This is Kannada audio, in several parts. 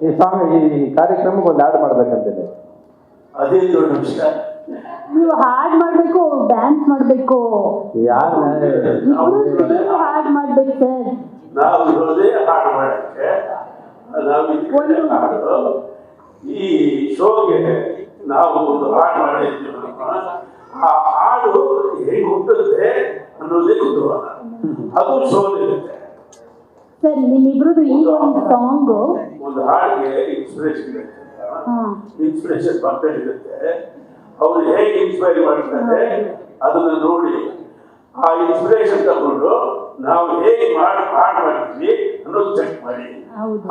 ಈ ಸಾಂಗ್ ಈ ಕಾರ್ಯಕ್ರಮಕ್ಕೆ ಒಂದು ಹಾಡು ಮಾಡ್ಬೇಕಂತೇನೆ. ಅದೇ ದೊಡ್ಡ ವಿಷಯ. ನೀವು ಹಾಡ್ ಮಾಡ್ಬೇಕು, ಡ್ಯಾನ್ಸ್ ಮಾಡ್ಬೇಕು, ಯಾರು ಹಾಡ್ ಮಾಡ್ಬೇಕು ಸರ್. ನಾವು ಇರೋದೇ ಹಾಡು ಮಾಡಕ್ಕೆ. ನಾವು ಹಾಡು ಈ ಶೋಗೆ ನಾವು ಒಂದು ಹಾಡು ಮಾಡಿದ್ದೀವಿ. ಆ ಹಾಡು ಹೇಗೆ ಹುಟ್ಟುತ್ತೆ ಅನ್ನೋದೇ ಕುತೂಹಲ. ಅದು ಶೋ ಇರುತ್ತೆ ಸರ್. ನಿಮ್ಮಿಬ್ರದ್ದು ಈ ಒಂದು ಸಾಂಗ್, ಒಂದು ಹಾಡಿಗೆ ಇನ್ಸ್ಪಿರೇಷನ್ ಇರುತ್ತೆ. ಇನ್ಸ್ಪಿರೇಷನ್ ಬರ್ತಾ ಇರುತ್ತೆ. ಅವ್ರು ಹೇಗೆ ಇನ್ಸ್ಪೈರ್ ಮಾಡ್ತಾರೆ ಅದನ್ನ ನೋಡಿ ಆ ಇನ್ಸ್ಪಿರೇಷನ್ ತಗೊಂಡು ನಾವು ಹೇಗೆ ಹಾಡು ಮಾಡ್ತೀವಿ ಅನ್ನೋದು ಚೆಕ್ ಮಾಡಿ.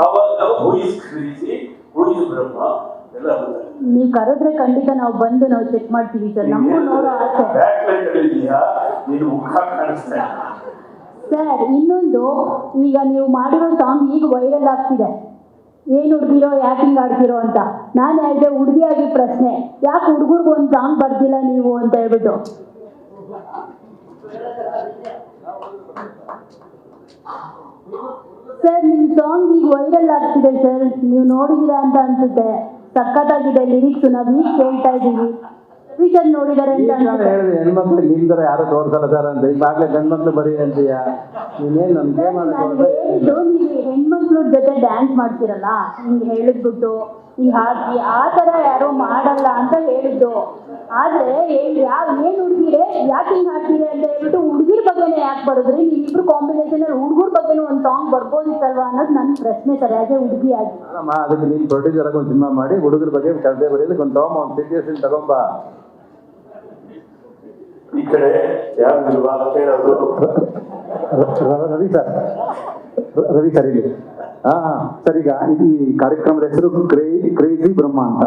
ಅವಾಗ who is crazy, who is Brahma ಎಲ್ಲ ನೀವು ಕರೆದ್ರೆ ಖಂಡಿತ ನಾವು ಬಂದು ನಾವು ಚೆಕ್ ಮಾಡ್ತೀವಿ ಸರ್. ನಮಗೂ ನೋಡೋ ಆಸೆ. ಬ್ಯಾಕ್ ಲೈನ್ ಇದೆಯಾ, ನೀನು ಮುಖ ಕಾಣಿಸ್ತಾ ಇಲ್ಲ ಸರ್. ಇನ್ನೊಂದು, ಈಗ ನೀವು ಮಾಡಿರೋ ಸಾಂಗ್ ಈಗ ವೈರಲ್ ಆಗ್ತಿದೆ. ಏನು ಹುಡುಗಿರೋ ಯಾಕೆ ಹಿಂಗೆ ಆಡ್ತಿರೋ ಅಂತ. ನಾನು ಹೇಳಿದೆ ಹುಡುಗಿಯಾಗಿ ಪ್ರಶ್ನೆ, ಯಾಕೆ ಹುಡುಗರ್ಗೆ ಒಂದು ಸಾಂಗ್ ಬರ್ದಿಲ್ಲ ನೀವು ಅಂತ ಹೇಳ್ಬಿಟ್ಟು. ಸರ್ ನಿಮ್ಮ ಸಾಂಗ್ ಈಗ ವೈರಲ್ ಆಗ್ತಿದೆ ಸರ್, ನೀವು ನೋಡಿದ್ದೀರಾ ಅಂತ ಅನ್ಸುತ್ತೆ. ಸಖತ್ತಾಗಿದೆ ಲಿರಿಕ್ಸ್, ನಾವು ಈಗ ಕೇಳ್ತಾ ಇದ್ದೀವಿ. ಸರ್ ನೋಡಿದ್ದಾರೆ ಅಂತ ಹೇಳಿದೆ, ಹೆಣ್ಮಕ್ಳು ನಿಮ್ದರ ಯಾರು ತೋರ್ಸಲ್ಲ ಸರ್ ಅಂತ. ಈಗಾಗಲೇ ಗಂಡ್ಮಕ್ಳು ಬರೀ ಅಂತೀಯ, ನೀನೇನು ನಮ್ಗೆ ಹೇಳಿದ್ದು. ನೀವು ಹೆಣ್ಮಕ್ಳ ಜೊತೆ ಡ್ಯಾನ್ಸ್ ಮಾಡ್ತಿರಲ್ಲ, ಹಿಂಗೆ ಹೇಳಿದ್ಬಿಟ್ಟು ಹಿಂಗೆ ಹಾಕಿ ಆ ಥರ ಯಾರೋ ಮಾಡಲ್ಲ ಅಂತ ಹೇಳಿದ್ದು. ಆದರೆ ಏನು ಹುಡುಗಿರೆ ಯಾಕೆ ಹಿಂಗೆ ಹಾಕ್ತಿದೆ ಅಂತ ಹೇಳ್ಬಿಟ್ಟು ಹುಡುಗಿರ ಬಗ್ಗೆನೇ ಯಾಕೆ ಬರೋದ್ರಿ? ನೀವಿಬ್ರು ಕಾಂಬಿನೇಷನಲ್ಲಿ ಹುಡುಗರ ಬಗ್ಗೆನೂ ಒಂದು ಸಾಂಗ್ ಬರ್ಬೋದಿತ್ತಲ್ವಾ ಅನ್ನೋದು ನನ್ನ ಪ್ರಶ್ನೆ ಸರ್. ಯಾಕೆ ಹುಡುಗಿಯಾಗಿ ಅದಕ್ಕೆ ನೀನು ಪ್ರೊಡ್ಯೂಸರ್ ಆಗಿ ಒಂದು ಸಿನಿಮಾ ಮಾಡಿ ಹುಡುಗರ ಬಗ್ಗೆ ಕವಿತೆ ಬರೆಯೋದಕ್ಕೆ ಒಂದು ತಗೊಂಬ, ಒಂದು ಸಿಚುವೇಶನ್ ತಗೊಂಬ. ಈ ಕಡೆ ಯಾರು ಕೇಳೋದು? ರವಿ ಸರ್ ಇಲ್ಲಿ. ಸರ್, ಈಗ ಈ ಕಾರ್ಯಕ್ರಮದ ಹೆಸರು ಕ್ರೇಜಿ ಬ್ರಹ್ಮ ಅಂತ.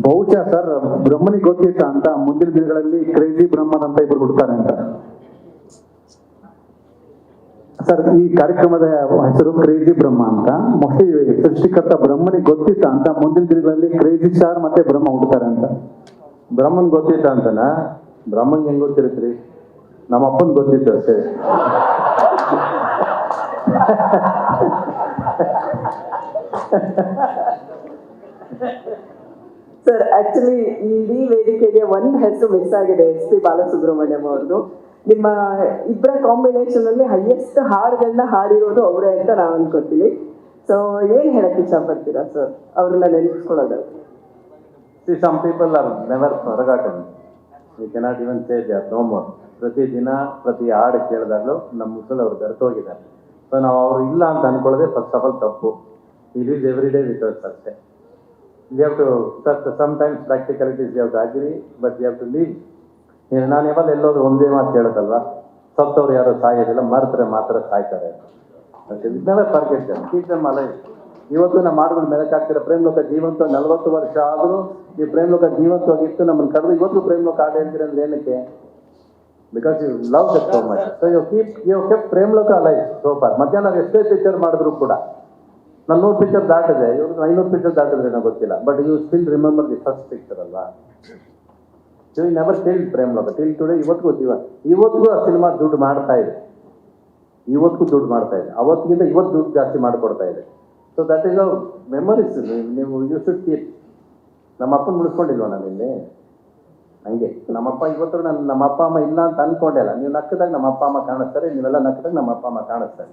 ಬಹುಶಃ ಸರ್ ಬ್ರಹ್ಮನಿಗೆ ಗೊತ್ತಿತ್ತ ಅಂತ ಮುಂದಿನ ದಿನಗಳಲ್ಲಿ ಕ್ರೇಜಿ ಬ್ರಹ್ಮನ್ ಅಂತ ಇಬ್ಬರು ಹುಡ್ತಾರೆ ಅಂತ. ಸರ್, ಈ ಕಾರ್ಯಕ್ರಮದ ಹೆಸರು ಕ್ರೇಜಿ ಬ್ರಹ್ಮ ಅಂತ. ಮೋಸ್ಟ್ಲಿ ಸೃಷ್ಟಿಕರ್ತ ಬ್ರಹ್ಮನಿಗೆ ಗೊತ್ತಿತ್ತ ಅಂತ ಮುಂದಿನ ದಿನಗಳಲ್ಲಿ ಕ್ರೇಜಿ ಸ್ಟಾರ್ ಮತ್ತೆ ಬ್ರಹ್ಮ ಹುಡ್ತಾರೆ ಅಂತ. ಬ್ರಹ್ಮನ್ ಗೊತ್ತಿತ್ತ ಅಂತನಾ? ಬ್ರಹ್ಮಂಗೆ ಹೆಂಗ್ ಗೊತ್ತಿರುತ್ತೀರಿ? ನಮ್ಮ ಅಪ್ಪನ್ ಗೊತ್ತಿತ್ತು ಅಷ್ಟೇ. ಸರ್, ಆಕ್ಚುಲಿ ಇಡೀ ವೇದಿಕೆಗೆ ಒಂದು ಹೆಸರು ಮಿಸ್ ಆಗಿದೆ, SP ಬಾಲಸುಬ್ರಹ್ಮಣ್ಯಂ ಅವ್ರದ್ದು. ನಿಮ್ಮ ಇಬ್ಬರ ಕಾಂಬಿನೇಷನ್ ಅಲ್ಲಿ ಹೈಯೆಸ್ಟ್ ಹಾಡುಗಳನ್ನ ಹಾಡಿರೋದು ಅವರೇ ಅಂತ ನಾವು ಅನ್ಕೋತೀವಿ. ಸೊ ಏನ್ ಹೇಳಕ್ ಇಷ್ಟಪಡ್ತೀರಾ ಸರ್ ಅವ್ರನ್ನ ನೆನಪಿಸ್ಕೊಳ್ಳೋದಾದ್ರೆ? Some people are never forgotten. We cannot even say they are no more. ಪ್ರತಿ ದಿನ ಪ್ರತಿ ಹಾಡು ಕೇಳಿದಾಗಲೂ ನಮ್ಮ ಮುಸಲು ಅವ್ರು ಬೆರೆತೋಗಿದ್ದಾರೆ. ಸೊ ನಾವು ಅವ್ರು ಇಲ್ಲ ಅಂತ ಅನ್ಕೊಳ್ಳೋದೇ ಫಸ್ಟ್ ಆಫ್ ಆಲ್ ತಪ್ಪು. It is every day with us ಅಷ್ಟೇ. We have to sometimes practicalities you have to agree, but you have to leave. ನಾನು ಯಾವಾಗ ಎಲ್ಲೋದು ಒಂದೇ ಮಾತು ಹೇಳುತ್ತಲ್ವ, ಸತ್ತವ್ರು ಯಾರು ಸಾಯೋದಿಲ್ಲ, ಮರೆತರೆ ಮಾತ್ರ ಸಾಯ್ತಾರೆ. Never forget them, keep them alive. ಇವತ್ತು ನಮ್ಮ ಹಾಡುಗಳು ಮೆಲಕಾಗ್ತಿರೋ ಪ್ರೇಮ್ಲೋಕ ಜೀವಂತ 40 ವರ್ಷ ಆದರೂ ಈ ಪ್ರೇಮ್ಲೋಕ ಜೀವಂತವಾಗಿತ್ತು. ನಮ್ಮನ್ನು ಕರೆದು ಇವತ್ತು ಪ್ರೇಮ್ಲೋಕ ಹಾಡು ಹೇಳ್ತೀರಿ ಅಂದ್ರೆ ಏನಕ್ಕೆ? Because you love that so much. So you keep Premaloka alive so far. ಮಧ್ಯಾಹ್ನ ನಾವು ಎಷ್ಟೇ ಪಿಕ್ಚರ್ ಮಾಡಿದ್ರು ಕೂಡ, ನಾನು 100 ಪಿಕ್ಚರ್ ದಾಟಿದೆ, ಇವ್ರು 500 ಪಿಕ್ಚರ್ ದಾಟಿದ್ರೆ ನನಗೆ ಗೊತ್ತಿಲ್ಲ, but you still remember the first picture ಅಲ್ವಾ? You never till Premaloka till today. ಇವತ್ತಿಗೂ ಆ ಸಿನಿಮಾ ದುಡ್ಡು ಮಾಡ್ತಾ ಇದೆ, ಇವತ್ತಿಗೂ ದುಡ್ಡು ಮಾಡ್ತಾ ಇದೆ. ಅವತ್ತಿಗಿಂತ ಇವತ್ತು ದುಡ್ಡು ಜಾಸ್ತಿ ಮಾಡಿಕೊಡ್ತಾ ಇದೆ. So that is our memories. ನೀವು ಯು ಶುಡ್ ಕೀಪ್. ನಮ್ಮ ಅಪ್ಪನ ಮುಳಿಸ್ಕೊಂಡಿಲ್ವ ನಾನು ಇಲ್ಲಿ? ಹಂಗೆ ನಮ್ಮಪ್ಪ ಇವತ್ತು ನಮ್ಮ ಅಪ್ಪ ಅಮ್ಮ ಇಲ್ಲ ಅಂತ ಅನ್ಕೊಂಡೆ ಅಲ್ಲ. ನೀವು ನಕ್ಕದಾಗ ನಮ್ಮ ಅಪ್ಪ ಅಮ್ಮ ಕಾಣಿಸ್ತಾರೆ, ನೀವೆಲ್ಲ ನಕ್ಕದಾಗ ನಮ್ಮ ಅಪ್ಪ ಅಮ್ಮ ಕಾಣಿಸ್ತಾರೆ.